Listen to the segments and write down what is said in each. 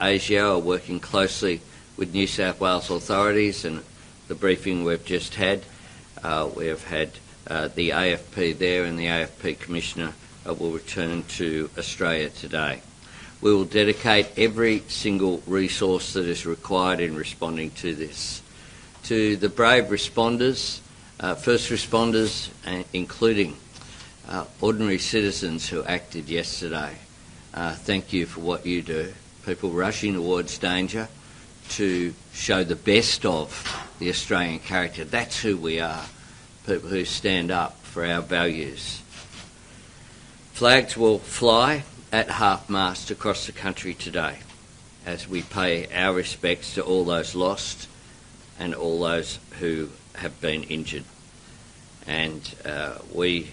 Asia are working closely with New South Wales authorities, and the briefing we've just had, we have had the AFP there, and the AFP Commissioner will return to Australia today. We will dedicate every single resource that is required in responding to this. To the brave responders, first responders, including ordinary citizens who acted yesterday, thank you for what you do. People rushing towards danger to show the best of the Australian character. That's who we are, people who stand up for our values. Flags will fly at half-mast across the country today as we pay our respects to all those lost and all those who have been injured. And we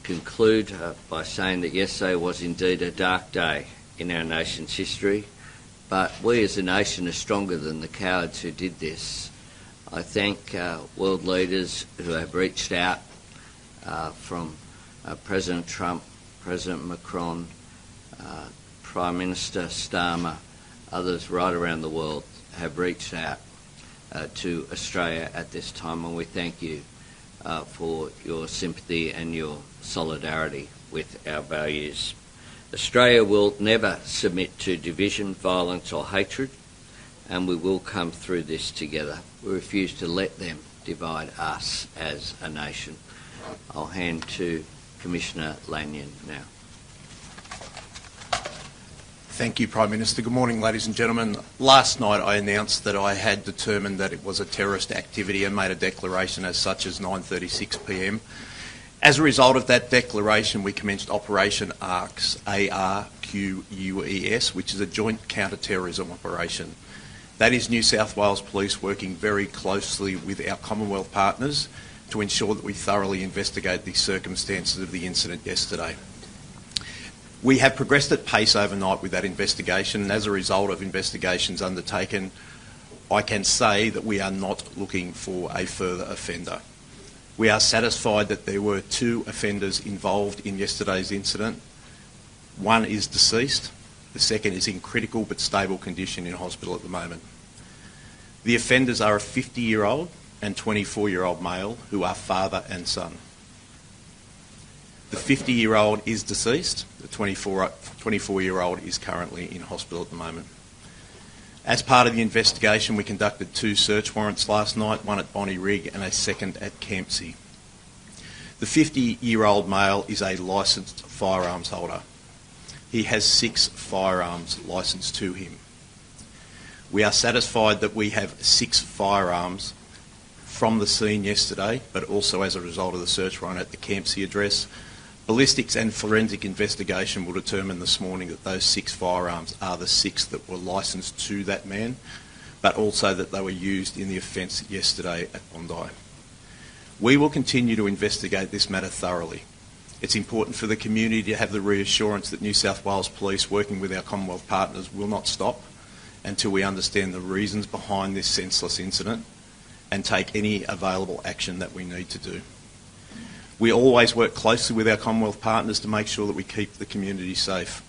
conclude by saying that yesterday was indeed a dark day in our nation's history, but we as a nation are stronger than the cowards who did this. I thank world leaders who have reached out, from President Trump, President Macron, Prime Minister Starmer, others right around the world have reached out to Australia at this time, and we thank you for your sympathy and your solidarity with our values. Australia will never submit to division, violence or hatred, and we will come through this together. We refuse to let them divide us as a nation. I'll hand to Commissioner Lanyon now. Thank you, Prime Minister. Good morning, ladies and gentlemen. Last night I announced that I had determined that it was a terrorist activity and made a declaration as such as 9:36 p.m. As a result of that declaration, we commenced Operation ARQUS, ARQUES, which is a joint counter-terrorism operation. That is New South Wales Police working very closely with our Commonwealth partners to ensure that we thoroughly investigate the circumstances of the incident yesterday. We have progressed at pace overnight with that investigation, and as a result of investigations undertaken, I can say that we are not looking for a further offender. We are satisfied that there were 2 offenders involved in yesterday's incident. One is deceased, the second is in critical but stable condition in hospital at the moment. The offenders are a 50-year-old and 24-year-old male who are father and son. The 50-year-old is deceased, the 24-year-old is currently in hospital at the moment. As part of the investigation, we conducted 2 search warrants last night, one at Bondi Rig and a second at Campsie. The 50-year-old male is a licensed firearms holder. He has 6 firearms licensed to him. We are satisfied that we have 6 firearms from the scene yesterday, but also as a result of the search warrant at the Campsie address. Ballistics and forensic investigation will determine this morning that those 6 firearms are the 6 that were licensed to that man, but also that they were used in the offence yesterday at Bondi. We will continue to investigate this matter thoroughly. It's important for the community to have the reassurance that New South Wales Police, working with our Commonwealth partners, will not stop until we understand the reasons behind this senseless incident and take any available action that we need to do. We always work closely with our Commonwealth partners to make sure that we keep the community safe.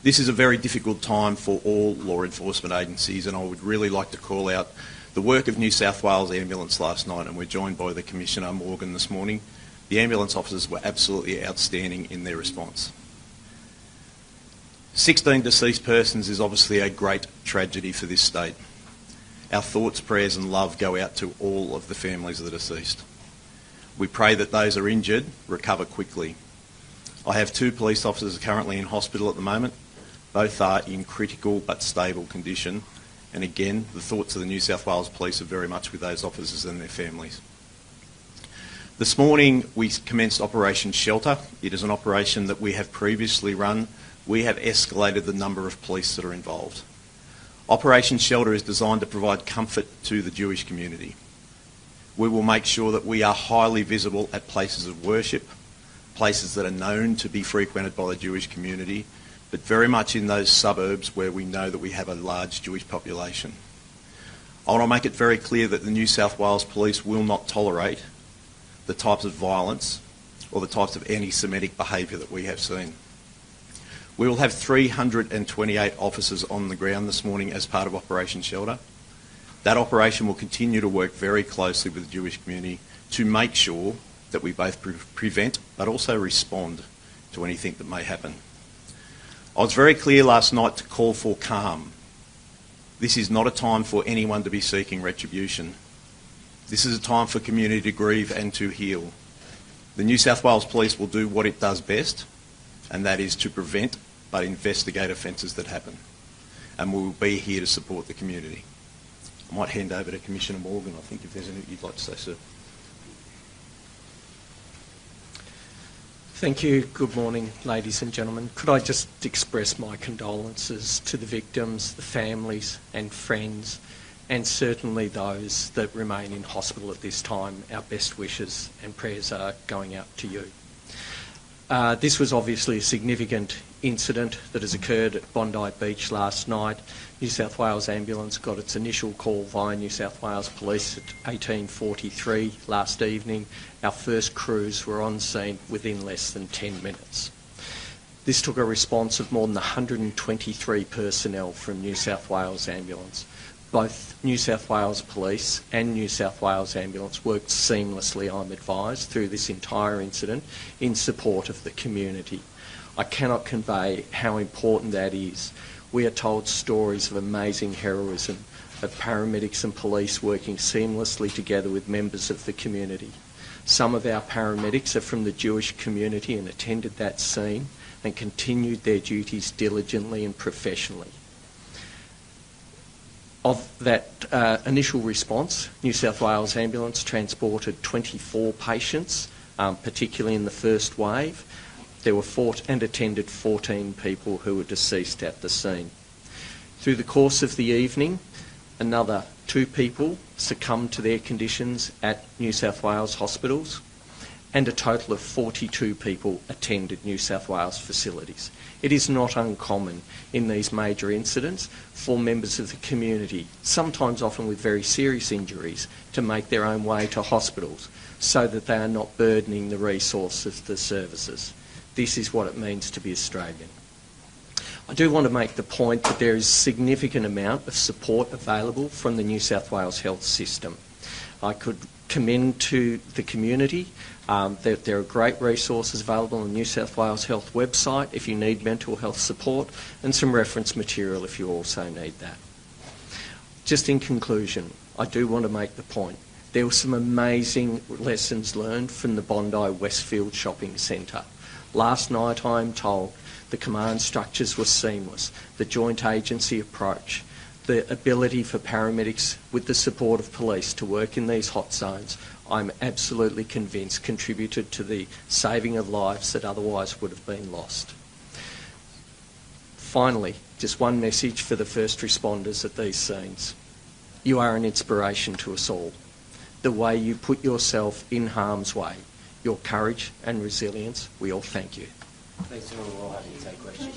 This is a very difficult time for all law enforcement agencies, and I would really like to call out the work of New South Wales Ambulance last night, and we're joined by the Commissioner Morgan this morning. The ambulance officers were absolutely outstanding in their response. 16 deceased persons is obviously a great tragedy for this state. Our thoughts, prayers and love go out to all of the families of the deceased. We pray that those who are injured recover quickly. I have 2 police officers currently in hospital at the moment. Both are in critical but stable condition. And again, the thoughts of the New South Wales Police are very much with those officers and their families. This morning we commenced Operation Shelter. It is an operation that we have previously run. We have escalated the number of police that are involved. Operation Shelter is designed to provide comfort to the Jewish community. We will make sure that we are highly visible at places of worship, places that are known to be frequented by the Jewish community, but very much in those suburbs where we know that we have a large Jewish population. I want to make it very clear that the New South Wales Police will not tolerate the types of violence or the types of anti-Semitic behaviour that we have seen. We will have 328 officers on the ground this morning as part of Operation Shelter. That operation will continue to work very closely with the Jewish community to make sure that we both prevent but also respond to anything that may happen. I was very clear last night to call for calm. This is not a time for anyone to be seeking retribution. This is a time for community to grieve and to heal. The New South Wales Police will do what it does best, and that is to prevent but investigate offences that happen. And we will be here to support the community. I might hand over to Commissioner Morgan, I think, if there's anything you'd like to say, sir. Thank you. Good morning, ladies and gentlemen. Could I just express my condolences to the victims, the families and friends, and certainly those that remain in hospital at this time. Our best wishes and prayers are going out to you. This was obviously a significant incident that has occurred at Bondi Beach last night. New South Wales Ambulance got its initial call via New South Wales Police at 18:43 last evening. Our first crews were on scene within less than 10 minutes. This took a response of more than 123 personnel from New South Wales Ambulance. Both New South Wales Police and New South Wales Ambulance worked seamlessly, I'm advised, through this entire incident in support of the community. I cannot convey how important that is. We are told stories of amazing heroism, of paramedics and police working seamlessly together with members of the community. Some of our paramedics are from the Jewish community and attended that scene and continued their duties diligently and professionally. Of that initial response, New South Wales Ambulance transported 24 patients, particularly in the first wave. There were and attended 14 people who were deceased at the scene. Through the course of the evening, another 2 people succumbed to their conditions at New South Wales hospitals, and a total of 42 people attended New South Wales facilities. It is not uncommon in these major incidents for members of the community, sometimes often with very serious injuries, to make their own way to hospitals so that they are not burdening the resources of the services. This is what it means to be Australian. I do want to make the point that there is a significant amount of support available from the New South Wales health system. I could commend to the community that there are great resources available on the New South Wales Health website if you need mental health support, and some reference material if you also need that. Just in conclusion, I do want to make the point. There were some amazing lessons learned from the Bondi Westfield Shopping Centre. Last night, I am told, the command structures were seamless, the joint agency approach, the ability for paramedics with the support of police to work in these hot zones, I'm absolutely convinced contributed to the saving of lives that otherwise would have been lost. Finally, just one message for the first responders at these scenes. You are an inspiration to us all. The way you put yourself in harm's way, your courage and resilience, we all thank you. Thanks, and we'll all have to take questions.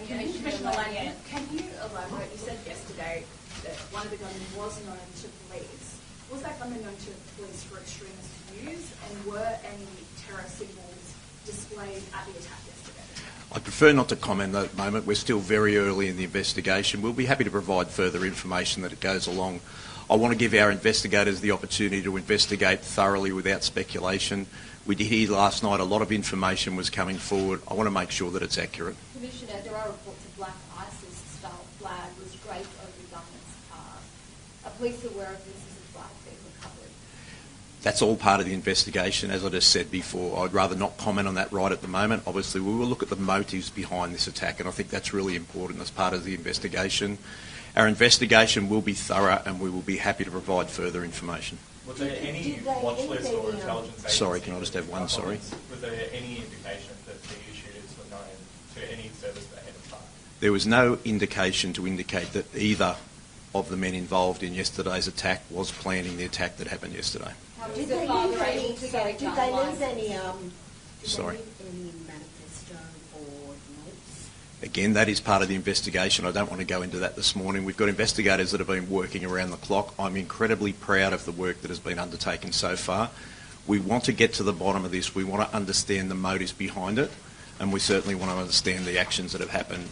Can you elaborate? You said yesterday that one of the gunmen was known to police. Was that gunman known to police for extremist use, and were any terror symbols displayed at the attack yesterday? I prefer not to comment at the moment. We're still very early in the investigation. We'll be happy to provide further information that it goes along. I want to give our investigators the opportunity to investigate thoroughly without speculation. We did hear last night a lot of information was coming forward. I want to make sure that it's accurate. Commissioner, there are reports of black ISIS-style flag was draped over the gunman's car. Are police aware of this as a flag being recovered? That's all part of the investigation. As I just said before, I'd rather not comment on that right at the moment. Obviously, we will look at the motives behind this attack, and I think that's really important as part of the investigation. Our investigation will be thorough, and we will be happy to provide further information. Was there any watch list or intelligence agency? Sorry, can I just have one? Sorry. Was there any indication that the shooters were known to any service ahead of time? There was no indication to indicate that either of the men involved in yesterday's attack was planning the attack that happened yesterday. Did they lose any manifesto or notes? Again, that is part of the investigation. I don't want to go into that this morning. We've got investigators that have been working around the clock. I'm incredibly proud of the work that has been undertaken so far. We want to get to the bottom of this. We want to understand the motives behind it, and we certainly want to understand the actions that have happened.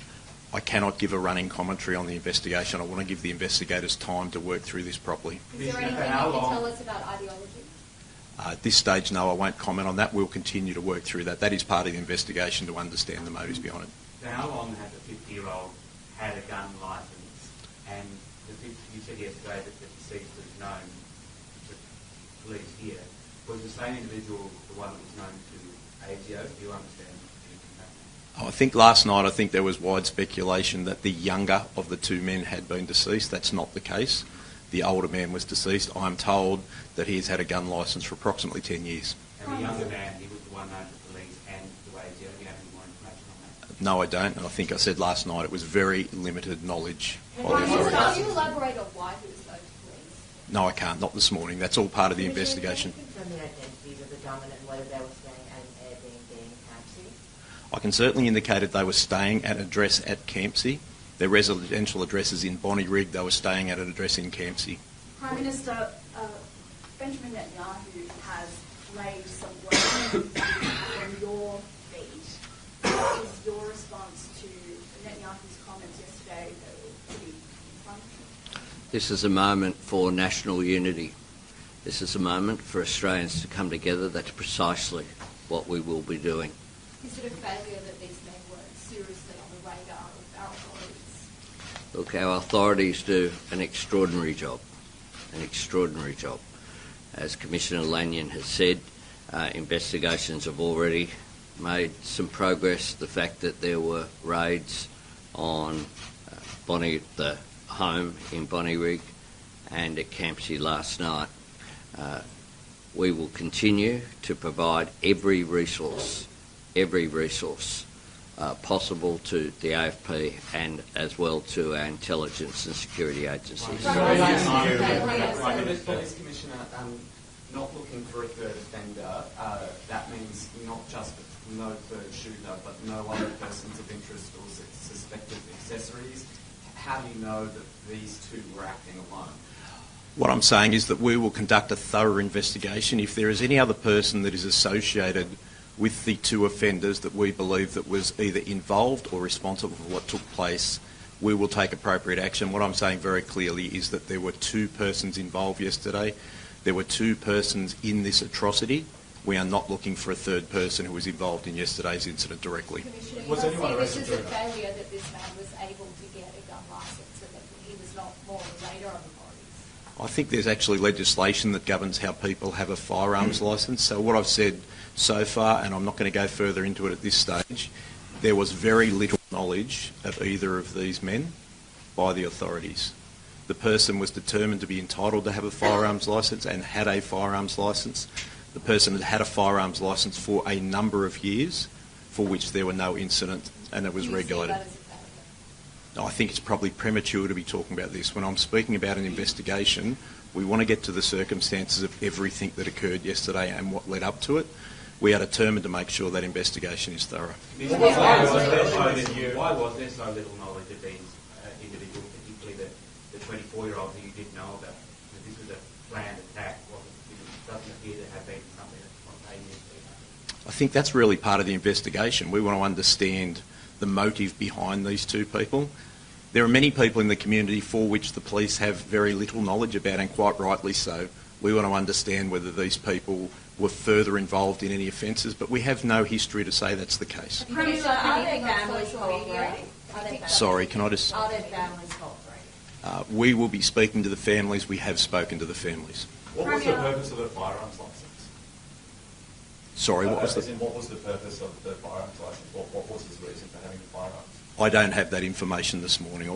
I cannot give a running commentary on the investigation. I want to give the investigators time to work through this properly. Is there anything you can tell us about ideology? At this stage, no, I won't comment on that. We'll continue to work through that. That is part of the investigation to understand the motives behind it. So how long has a 50-year-old had a gun licence? And you said yesterday that the deceased was known to police here. Was the same individual the one that was known to ASIO? Do you understand? I think last night, there was wide speculation that the younger of the two men had been deceased. That's not the case. The older man was deceased. I'm told that he has had a gun licence for approximately 10 years. And the younger man, he was the one known to police and to ASIO. Do you have any more information on that? No, I don't. And I think I said last night it was very limited knowledge by the Can authorities. you elaborate on why he was known to police? No, I can't. Not this morning. That's all part of the investigation. Can you confirm the identities of the gunmen and whether they were staying at an Airbnb in Campsie? I can certainly indicate that they were staying at an address at Campsie. Their residential address is in Bondi Beach. They were staying at an address in Campsie. Prime Minister, Benjamin Netanyahu has laid some work on your feet. What is your response to Netanyahu's comments yesterday that were pretty inflammatory? This is a moment for national unity. This is a moment for Australians to come together. That's precisely what we will be doing. Is it a failure that these men weren't seriously on the radar of our authorities? Look, our authorities do an extraordinary job. As Commissioner Lanyon has said, investigations have already made some progress. The fact that there were raids on the home in Bonnyrigg and at Campsie last night, we will continue to provide every resource possible to the AFP and as well to our intelligence and security agencies. Police Commissioner, not looking for a third offender, that means not just no third shooter, but no other persons of interest or suspected accessories. How do you know that these two were acting alone? What I'm saying is that we will conduct a thorough investigation. If there is any other person that is associated with the two offenders that we believe that was either involved or responsible for what took place, we will take appropriate action. What I'm saying very clearly is that there were two persons involved yesterday. There were two persons in this atrocity. We are not looking for a third person who was involved in yesterday's incident directly. Commissioner, Was anyone this arrested is a during that? failure that this man was able to get a gun licence and that he was not more on the radar of authorities. I think there's actually legislation that governs how people have a firearms licence. So what I've said so far, and I'm not going to go further into it at this stage, there was very little knowledge of either of these men by the authorities. The person was determined to be entitled to have a firearms licence and had a firearms licence. The person had had a firearms licence for a number of years for which there were no incident and it was regulated. I think it's probably premature to be talking about this. When I'm speaking about an investigation, we want to get to the circumstances of everything that occurred yesterday and what led up to it. We are determined to make sure that investigation is thorough. Why was there so little knowledge of these individuals, particularly the 24-year-old who you did know about? That this was a planned attack. It doesn't appear to have been something that's spontaneous. I think that's really part of the investigation. We want to understand the motive behind these two people. There are many people in the community for which the police have very little knowledge about, and quite rightly so. We want to understand whether these people were further involved in any offences, but we have no history to say that's the case. Prime Minister, are their families cooperating? Sorry, can I just... Are their families cooperating? We will be speaking to the families. We have spoken to the families. What was the purpose of the firearms licence? Sorry, what was the... What was the purpose of the firearms licence? What was his reason for having the firearms? I don't have that information this morning.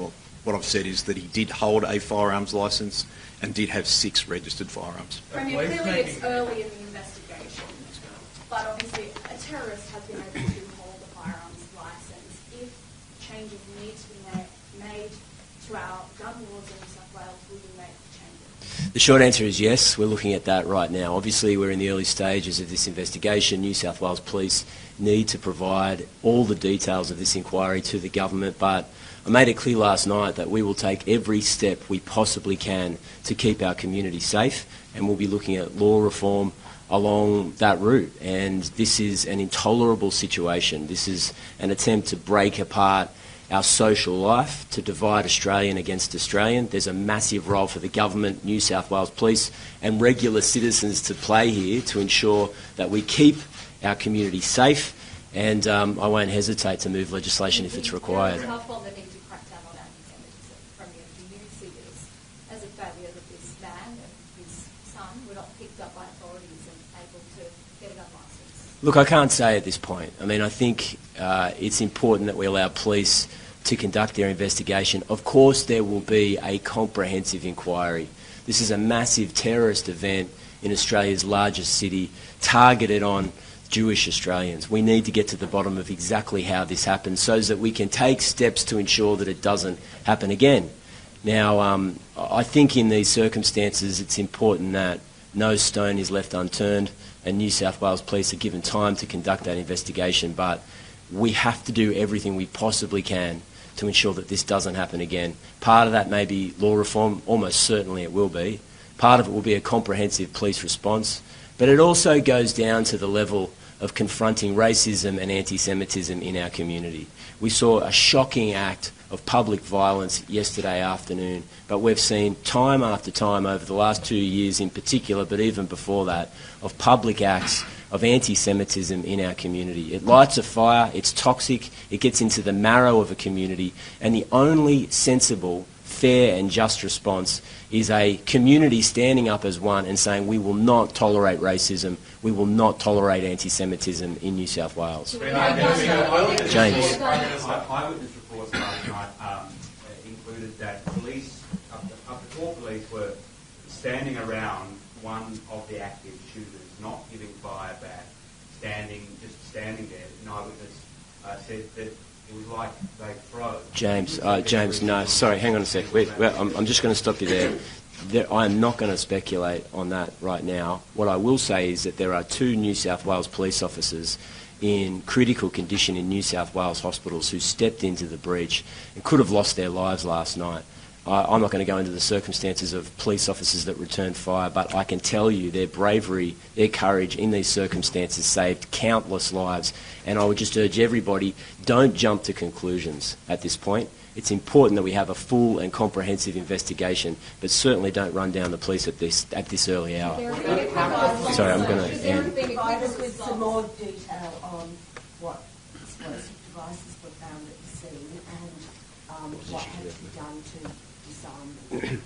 What I've said is that he did hold a firearms licence and did have 6 registered firearms. Premier, clearly it's early in the investigation, but obviously a terrorist has been able to hold a firearms licence. If changes need to be made to our gun laws in New South Wales, will you make changes? The short answer is yes. We're looking at that right now. Obviously, we're in the early stages of this investigation. New South Wales Police need to provide all the details of this inquiry to the government, but I made it clear last night that we will take every step we possibly can to keep our community safe, and we'll be looking at law reform, along that route. And this is an intolerable situation. This is an attempt to break apart our social life, to divide Australian against Australian. There's a massive role for the government, New South Wales Police and regular citizens to play here to ensure that we keep our community safe, and I won't hesitate to move legislation if it's required. How far they need to crack down on anti-Semitism from you? Do you see this as a failure that this man and his son were not picked up by authorities and able to get a gun licence? Look, I can't say at this point. I mean, I think it's important that we allow police to conduct their investigation. Of course, there will be a comprehensive inquiry. This is a massive terrorist event in Australia's largest city, targeted on Jewish Australians. We need to get to the bottom of exactly how this happened so that we can take steps to ensure that it doesn't happen again. Now, I think in these circumstances it's important that no stone is left unturned, and New South Wales Police are given time to conduct that investigation, but we have to do everything we possibly can to ensure that this doesn't happen again. Part of that may be law reform, almost certainly it will be. Part of it will be a comprehensive police response, but it also goes down to the level of confronting racism and anti-Semitism in our community. We saw a shocking act of public violence yesterday afternoon, but we've seen time after time over the last 2 years in particular, but even before that, of public acts of anti-Semitism in our community. It lights a fire, it's toxic, it gets into the marrow of a community, and the only sensible, fair and just response is a community standing up as one and saying we will not tolerate racism, we will not tolerate anti-Semitism in New South Wales. James. Eyewitness reports last night included that police, up to 4 police were standing around one of the active shooters, not giving fire back, just standing there. An eyewitness said that it was like they froze. James, no, sorry, hang on a sec. I'm just going to stop you there. I am not going to speculate on that right now. What I will say is that there are 2 New South Wales police officers in critical condition in New South Wales hospitals who stepped into the breach and could have lost their lives last night. I'm not going to go into the circumstances of police officers that returned fire, but I can tell you their bravery, their courage in these circumstances saved countless lives. And I would just urge everybody, don't jump to conclusions at this point. It's important that we have a full and comprehensive investigation, but certainly don't run down the police at this early hour. Sorry, I'm going to end. Provide us with some more detail on what explosive devices were found at the scene and what had to be done to disarm them.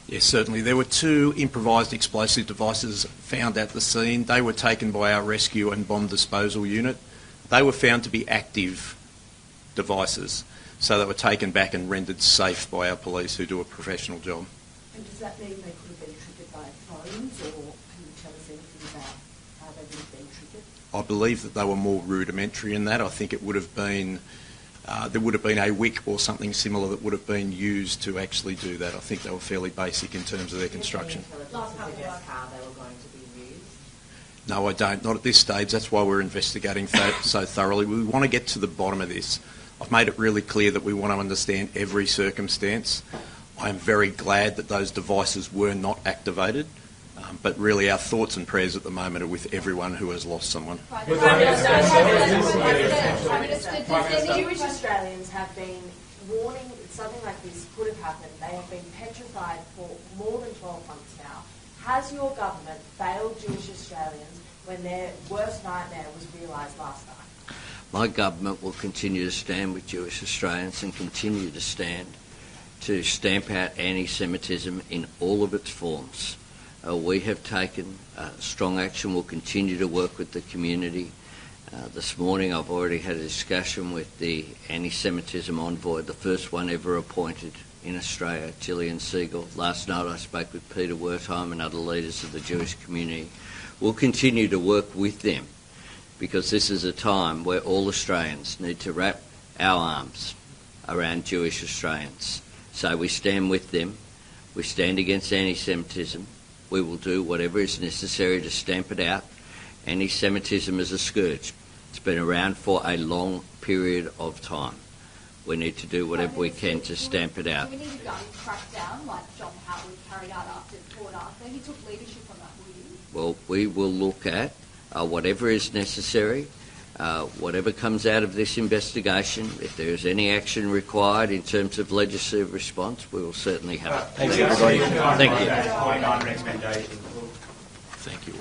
Yes, certainly. There were 2 improvised explosive devices found at the scene. They were taken by our rescue and bomb disposal unit. They were found to be active devices, so they were taken back and rendered safe by our police, who do a professional job. And does that mean they could have been triggered by phones, or can you tell us anything about how they would have been triggered? I believe that they were more rudimentary in that. I think it would have been there would have been a wick or something similar that would have been used to actually do that. I think they were fairly basic in terms of their construction. Last couple of how they were going to be used? No, I don't. Not at this stage. That's why we're investigating so thoroughly. We want to get to the bottom of this. I've made it really clear that we want to understand every circumstance. I am very glad that those devices were not activated, but really our thoughts and prayers at the moment are with everyone who has lost someone. Jewish Australians have been warning that something like this could have happened. They have been petrified for more than 12 months now. Has your government failed Jewish Australians when their worst nightmare was realised last night? My government will continue to stand with Jewish Australians and continue to stand to stamp out anti-Semitism in all of its forms. We have taken strong action. We'll continue to work with the community. This morning I've already had a discussion with the anti-Semitism envoy, the first one ever appointed in Australia, Gillian Siegel. Last night I spoke with Peter Wertheim and other leaders of the Jewish community. We'll continue to work with them because this is a time where all Australians need to wrap our arms around Jewish Australians. So we stand with them. We stand against anti-Semitism. We will do whatever is necessary to stamp it out. Anti-Semitism is a scourge. It's been around for a long period of time. We need to do whatever we can to stamp it out. Do we need to go and crack down like John Howard carried out after Port Arthur? He took leadership on that, will you? Well, we will look at whatever is necessary, whatever comes out of this investigation. If there is any action required in terms of legislative response, we will certainly have it. Thanks, everybody. Thank you. On recommendations. Thank you.